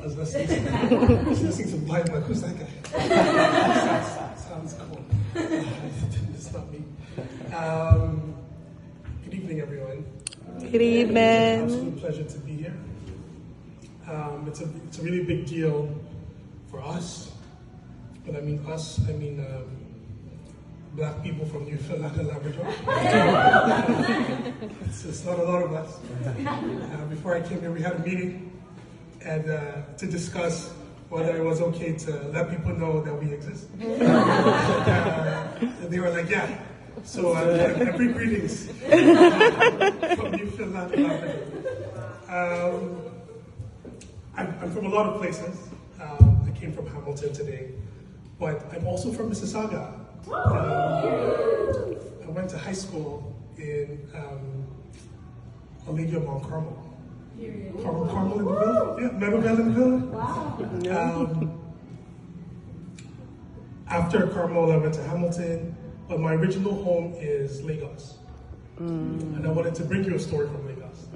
I was listening to Blind Mike. Who's that guy? Sounds cool. It's not me. Good evening, everyone. Good evening. Absolute pleasure to be here. It's a really big deal for us. But I mean us, Black people from Newfoundland and Labrador. It's not a lot of us. Before I came here, we had a meeting and to discuss whether it was okay to let people know that we exist. And they were like, yeah. So I bring greetings from Newfoundland and Labrador. I'm from a lot of places. I came from Hamilton today, but I'm also from Mississauga. I went to high school in Olivia Mount Carmel. Carmel in the Ville? Yeah, Meadowvale in the Ville? Wow. After Carmel, I went to Hamilton, but my original home is Lagos. And I wanted to bring you a story from Lagos.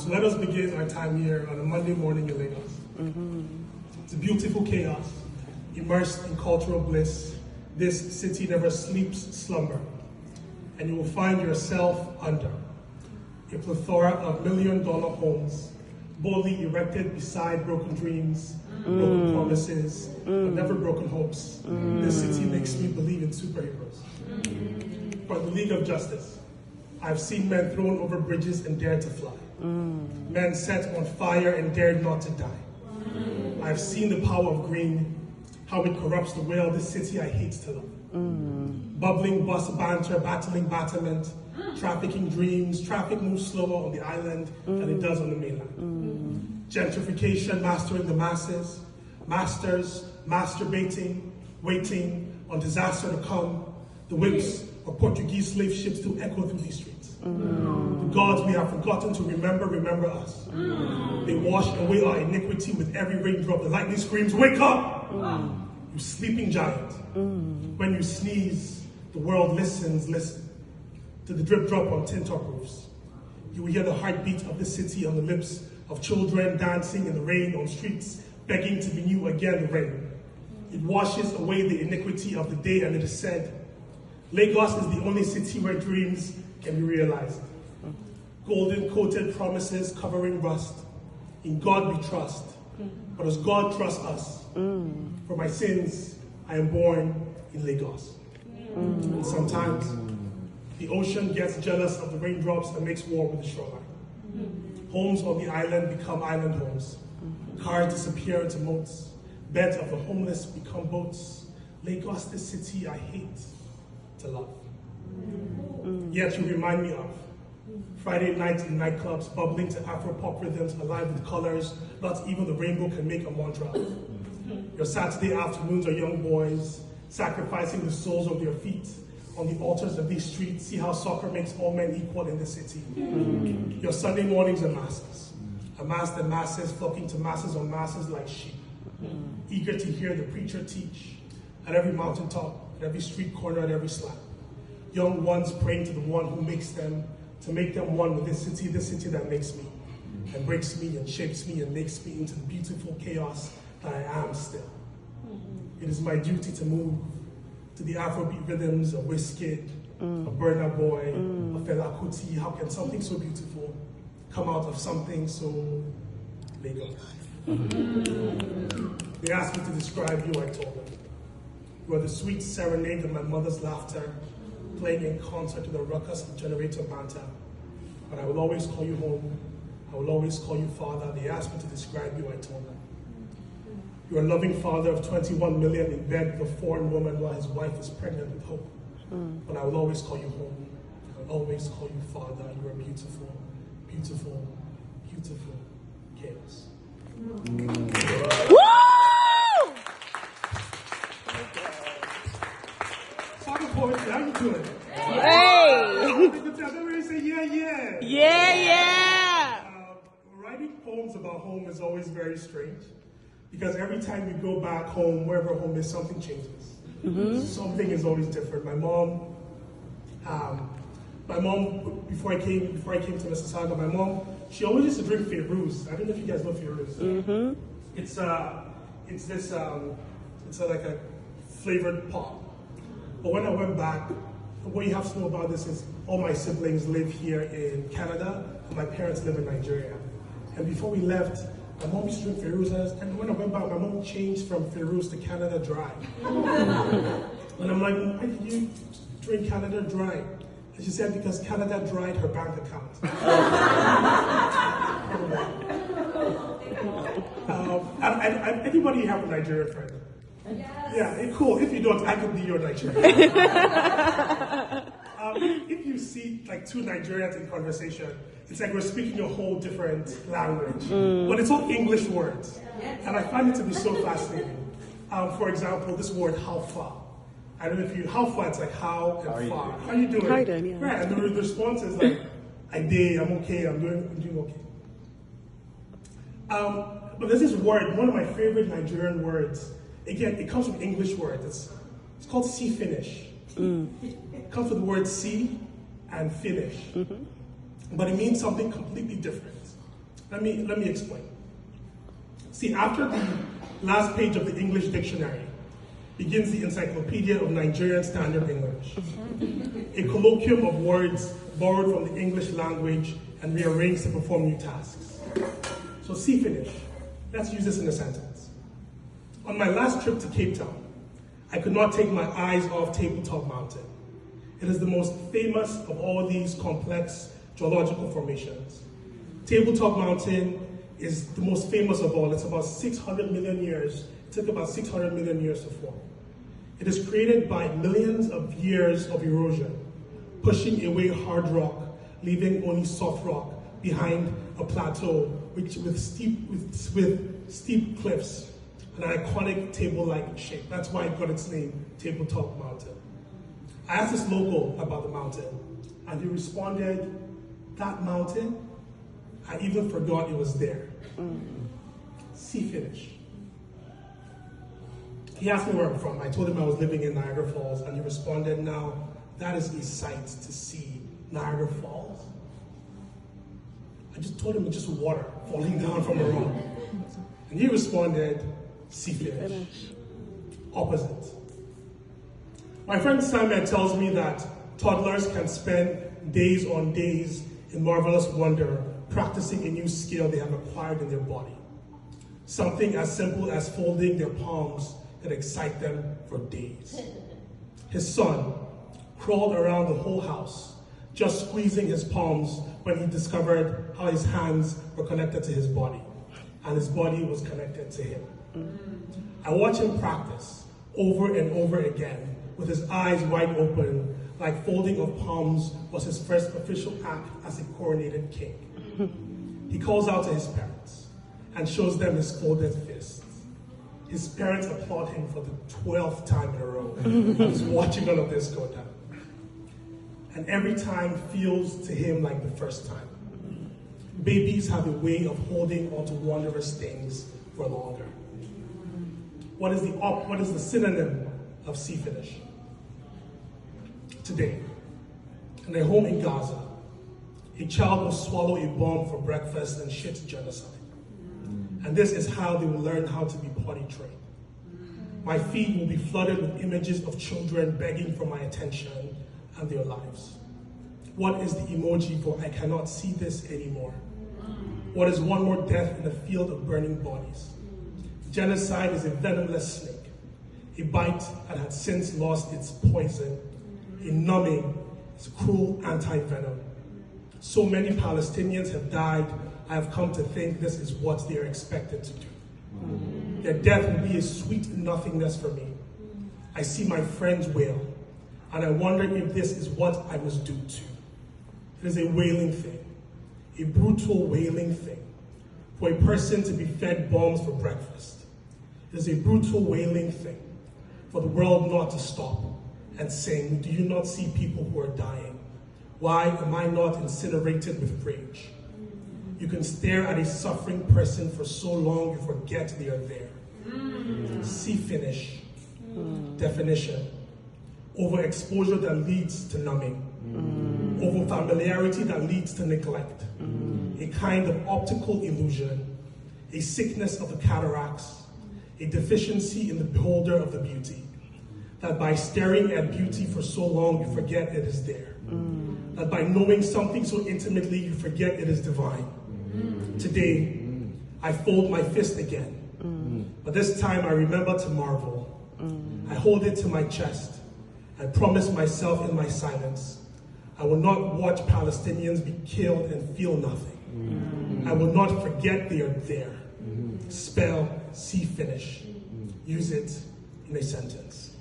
So let us begin our time here on a Monday morning in Lagos. It's a beautiful chaos, immersed in cultural bliss. This city never sleeps slumber, and you will find yourself under a plethora of million-dollar homes, boldly erected beside broken dreams, broken promises, but never broken hopes. This city makes me believe in superheroes. For the League of Justice, I've seen men thrown over bridges and dared to fly. Men set on fire and dared not to die. I've seen the power of green, how it corrupts the will of this city I hate to love. Bubbling bus banter, battling batterment, trafficking dreams. Traffic moves slower on the island than it does on the mainland. Gentrification mastering the masses. Masters masturbating, waiting on disaster to come. The whips of Portuguese slave ships to echo through these streets. The gods we have forgotten to remember us. They wash away our iniquity with every raindrop. The lightning screams, wake up! You sleeping giant. When you sneeze, the world listens, listen to the drip drop on tin top roofs. You will hear the heartbeat of the city on the lips of children dancing in the rain on streets, begging to be new again the rain. It washes away the iniquity of the day, and it is said, Lagos is the only city where dreams can be realized. Golden coated promises covering rust. In God we trust, but as God trusts us, for my sins, I am born in Lagos. And sometimes the ocean gets jealous of the raindrops and makes war with the shoreline. Homes on the island become island homes. Cars disappear into moats. Beds of the homeless become boats. Lagos, the city I hate to love. Yet you remind me of Friday nights in nightclubs, bubbling to Afro-pop rhythms, alive with colors. Not even the rainbow can make a mantra. Your Saturday afternoons are young boys sacrificing the soles of their feet on the altars of these streets. See how soccer makes all men equal in the city. Your Sunday mornings are masses. Amassed and masses flocking to masses on masses like sheep. Eager to hear the preacher teach at every mountaintop, at every street corner, at every slab. Young ones praying to the one who makes them, to make them one with this city that makes me, and breaks me and shapes me and makes me into the beautiful chaos that I am still. It is my duty to move to the Afrobeat rhythms of Wizkid, a Burna Boy, a Fela Kuti. How can something so beautiful come out of something so Lagos? They asked me to describe you, I told them. You are the sweet serenade of my mother's laughter, playing in concert to the ruckus of generator banter. But I will always call you home. I will always call you father. They asked me to describe you, I told them. You are a loving father of 21 million in bed with a foreign woman while his wife is pregnant with hope. But I will always call you home. I will always call you father. You are beautiful, beautiful, beautiful chaos. Woo! Soccer poetry, how you doing? Hey! Everybody say yeah. Yeah. Writing poems about home is always very strange because every time you go back home, wherever home is, something changes. Something is always different. My mom, before I came to Mississauga, my mom, she always used to drink Feroz. I don't know if you guys know Feroz. It's like a flavored pop. But when I went back, what you have to know about this is all my siblings live here in Canada, and my parents live in Nigeria. And before we left, my mom used to drink Feruzas, and when I went back, my mom changed from Feruz to Canada Dry. And I'm like, why did you drink Canada Dry? And she said, because Canada dried her bank account. Anybody have a Nigerian friend? Yes. Yeah, cool. If you don't, I could be your Nigerian. If you see like two Nigerians in conversation, it's like we're speaking a whole different language. But it's all English words. And I find it to be so fascinating. For example, this word, how far. I don't know if how far, it's like how and far. How you doing? How you doing, yeah. Right, and the response is like, I'm okay, I'm doing okay. But there's this word, one of my favorite Nigerian words. Again, it comes from English words. It's called see finish. It comes from the word see and finish. But it means something completely different. Let me explain. See, after the last page of the English dictionary begins the Encyclopedia of Nigerian Standard English, a colloquium of words borrowed from the English language and rearranged to perform new tasks. So see finish. Let's use this in a sentence. On my last trip to Cape Town, I could not take my eyes off Tabletop Mountain. It is the most famous of all these complex geological formations. Tabletop Mountain is the most famous of all. It's about 600 million years. It took about 600 million years to form. It is created by millions of years of erosion, pushing away hard rock, leaving only soft rock behind a plateau with steep cliffs, an iconic table-like shape. That's why it got its name, Tabletop Mountain. I asked this local about the mountain, and he responded, that mountain, I even forgot it was there. See finish. He asked me where I'm from. I told him I was living in Niagara Falls, and he responded, now, that is a sight to see, Niagara Falls. I just told him it's just water falling down from a rock. And he responded, see finish. Opposite. My friend Samuel tells me that toddlers can spend days on days in marvelous wonder practicing a new skill they have acquired in their body. Something as simple as folding their palms that excite them for days. His son crawled around the whole house, just squeezing his palms when he discovered how his hands were connected to his body, and his body was connected to him. I watch him practice over and over again with his eyes wide open, like folding of palms was his first official act as a coronated king. He calls out to his parents and shows them his folded fists. His parents applaud him for the 12th time in a row. He's watching all of this go down. And every time feels to him like the first time. Babies have a way of holding onto wondrous things for longer. What is the synonym of see finish? Today, in a home in Gaza, a child will swallow a bomb for breakfast and shit genocide. And this is how they will learn how to be potty trained. My feed will be flooded with images of children begging for my attention and their lives. What is the emoji for I cannot see this anymore? What is one more death in the field of burning bodies? Genocide is a venomless snake, a bite that had since lost its poison, a numbing, its cruel anti-venom. So many Palestinians have died, I have come to think this is what they are expected to do. Their death will be a sweet nothingness for me. I see my friends wail, and I wonder if this is what I must do too. It is a wailing thing, a brutal wailing thing, for a person to be fed bombs for breakfast. It is a brutal wailing thing, for the world not to stop and sing, do you not see people who are dying? Why am I not incinerated with rage? You can stare at a suffering person for so long you forget they are there. See finish. Definition. Overexposure that leads to numbing. Over familiarity that leads to neglect. A kind of optical illusion. a sickness of the cataracts, a deficiency in the beholder of the beauty, that by staring at beauty for so long you forget it is there, that by knowing something so intimately you forget it is divine. Today, I fold my fist again, but this time I remember to marvel. I hold it to my chest. I promise myself in my silence, I will not watch Palestinians be killed and feel nothing. I will not forget they are there. Spell, see, finish. Use it in a sentence.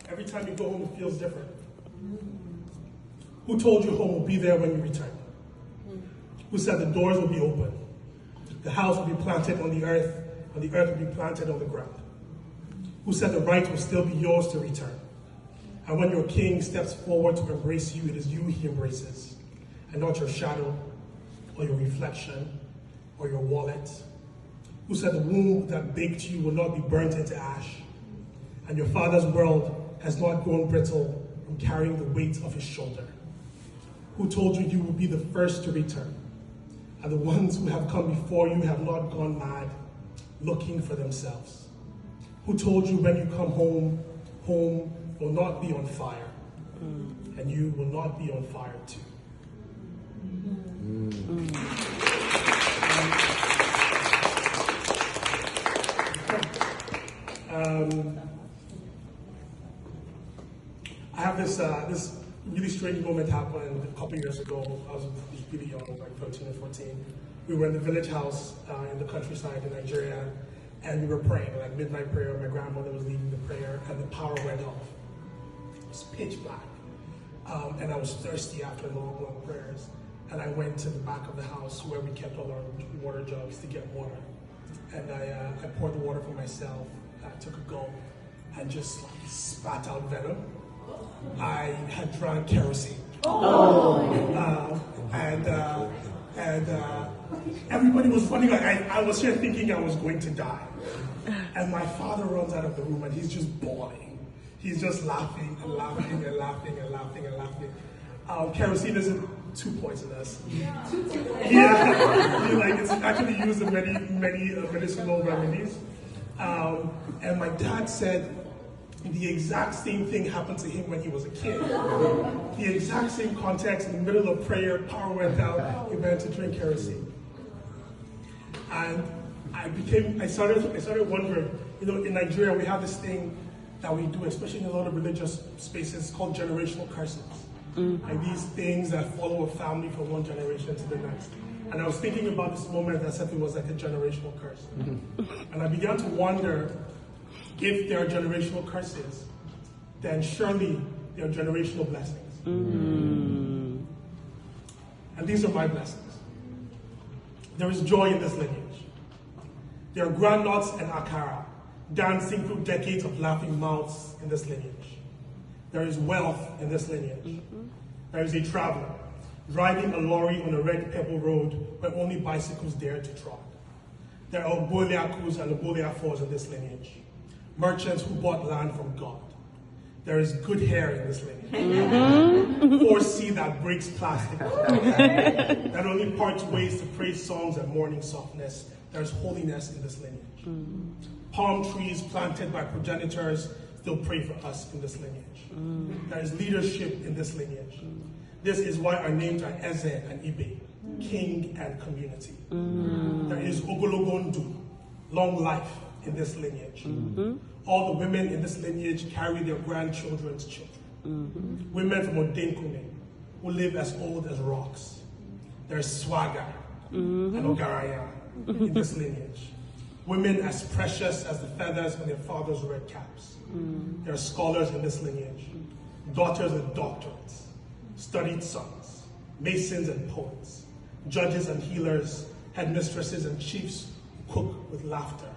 Every time you go home, it feels different. Who told you home will be there when you return? Who said the doors will be open? The house will be planted on the earth, and the earth will be planted on the ground? Who said the right will still be yours to return? And when your king steps forward to embrace you, it is you he embraces, and not your shadow, or your reflection, or your wallet? Who said the womb that baked you will not be burnt into ash, and your father's world has not grown brittle from carrying the weight of his shoulder? Who told you you will be the first to return, and the ones who have come before you have not gone mad, looking for themselves? Who told you when you come home, home will not be on fire, and you will not be on fire too? I have this really strange moment happened a couple years ago. I was really young, like 13 or 14. We were in the village house in the countryside in Nigeria, and we were praying, like midnight prayer. My grandmother was leading the prayer, and the power went off. It was pitch black. And I was thirsty after long, long prayers. And I went to the back of the house where we kept all our water jugs to get water. And I poured the water for myself. I took a gulp and just like spat out venom. I had drank kerosene. And everybody was running. Like I was here thinking I was going to die. And my father runs out of the room and he's just bawling. He's just laughing and laughing and laughing and laughing and laughing. Kerosene isn't too poisonous. Yeah, like it's actually used in many medicinal remedies. And my dad said the exact same thing happened to him when he was a kid. The exact same context, in the middle of prayer, power went out, he went to drink kerosene. And I started wondering, in Nigeria we have this thing that we do, especially in a lot of religious spaces, called generational curses. Like these things that follow a family from one generation to the next. And I was thinking about this moment as if it was like a generational curse. And I began to wonder, if there are generational curses, then surely there are generational blessings. And these are my blessings. There is joy in this lineage. There are groundnuts and akara, dancing through decades of laughing mouths in this lineage. There is wealth in this lineage. There is a traveler driving a lorry on a red pebble road where only bicycles dare to trot. There are Oboliakus and Oboliafos in this lineage, merchants who bought land from God. There is good hair in this lineage. Foresea that breaks plastic, that only parts ways to praise songs and morning softness. There is holiness in this lineage. Palm trees planted by progenitors still pray for us in this lineage. There is leadership in this lineage. This is why our names are Eze and Ibe, king and community. There is Ogologondu, long life in this lineage. All the women in this lineage carry their grandchildren's children. Women from Odenkume, who live as old as rocks. There's Swagger and Ogaraya in this lineage. Women as precious as the feathers on their father's red caps. There are scholars in this lineage, daughters with doctorates, studied sons, masons and poets, judges and healers, headmistresses and chiefs who cook with laughter.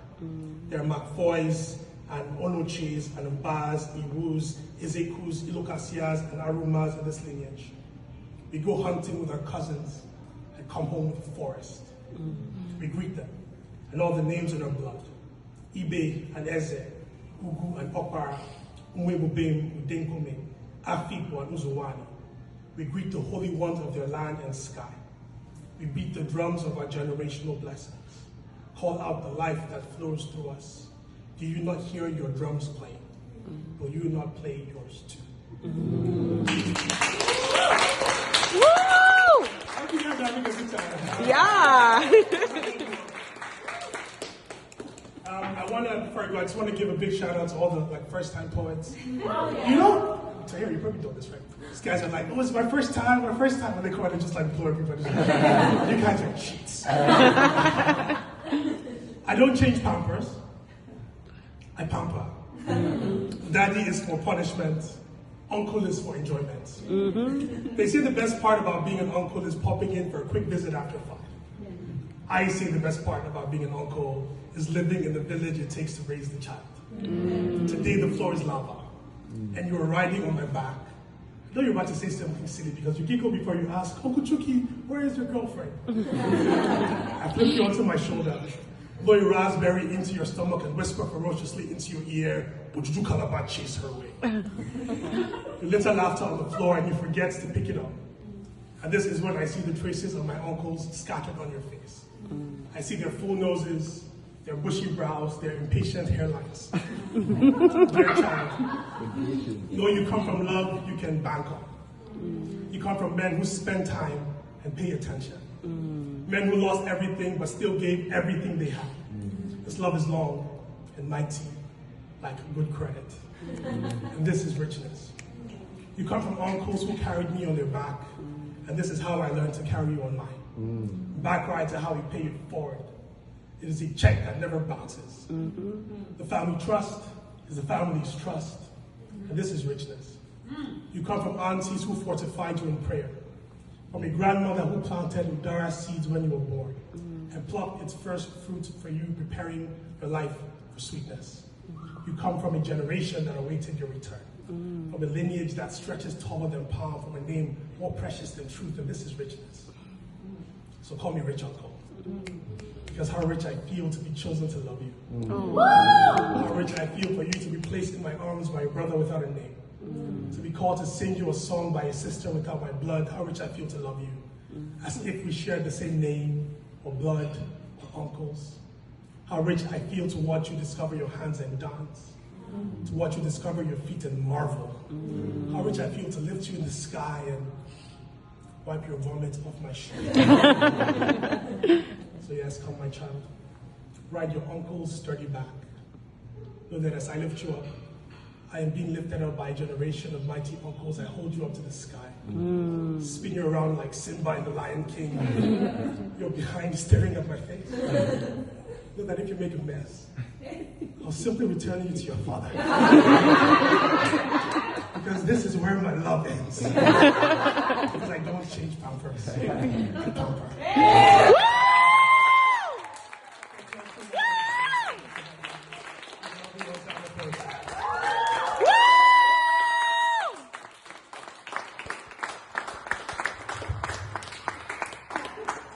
There are McFoys and Onochis and Mbas, Iwus, Ezekus, Ilokasias and Arumas in this lineage. We go hunting with our cousins and come home with the forest. We greet them and all the names in our blood. Ibe and Eze, Ugu and Okpara, Umwebubim, Udenkume, Afikwa Uzuwani. We greet the holy ones of their land and sky. We beat the drums of our generational blessings. Call out the life that flows through us. Do you not hear your drums playing? Will you not play yours too? Woo! I hope you guys are having a good time. Yeah. Before I go, I just want to give a big shout out to all the first-time poets. You know, Tahir, you probably know this, right? These guys are like, oh, it's my first time, and they come out and just blow everybody. You guys are cheats. I don't change Pampers. I pamper. Daddy is for punishment. Uncle is for enjoyment. Mm-hmm. They say the best part about being an uncle is popping in for a quick visit after 5. I say the best part about being an uncle is living in the village it takes to raise the child. Today the floor is lava, and you are riding on my back. I know you're about to say something silly because you giggle before you ask, Uncle Chukky, where is your girlfriend? I flip you onto my shoulder, blow your raspberry into your stomach and whisper ferociously into your ear, Bujuju Calabar chase her away. You litter laughter on the floor and you forget to pick it up. And this is when I see the traces of my uncles scattered on your face. I see their full noses, their bushy brows, their impatient hairlines. Dear child, though you come from love, you can bank on. You come from men who spend time and pay attention. Men who lost everything but still gave everything they had. This love is long and mighty, like good credit. And this is richness. You come from uncles who carried me on their back, and this is how I learned to carry you on mine. Back right to how we pay it forward. It is a check that never bounces. The family trust is the family's trust, and this is richness. You come from aunties who fortified you in prayer, from a grandmother who planted udara seeds when you were born, and plucked its first fruit for you, preparing your life for sweetness. You come from a generation that awaited your return, from a lineage that stretches taller than palm, from a name more precious than truth, and this is richness. So call me Rich Uncle. Because how rich I feel to be chosen to love you. How rich I feel for you to be placed in my arms by a brother without a name. To be called to sing you a song by a sister without my blood. How rich I feel to love you. As if we shared the same name, or blood, or uncles. How rich I feel to watch you discover your hands and dance. To watch you discover your feet and marvel. How rich I feel to lift you in the sky and wipe your vomit off my shirt. So yes, come my child, ride your uncle's sturdy back. Know that as I lift you up, I am being lifted up by a generation of mighty uncles. I hold you up to the sky, spin you around like Simba in the Lion King. You're behind staring at my face. Know that if you make a mess, I'll simply return you to your father. Because this is where my love ends. Because I don't change Pampers. I pamper.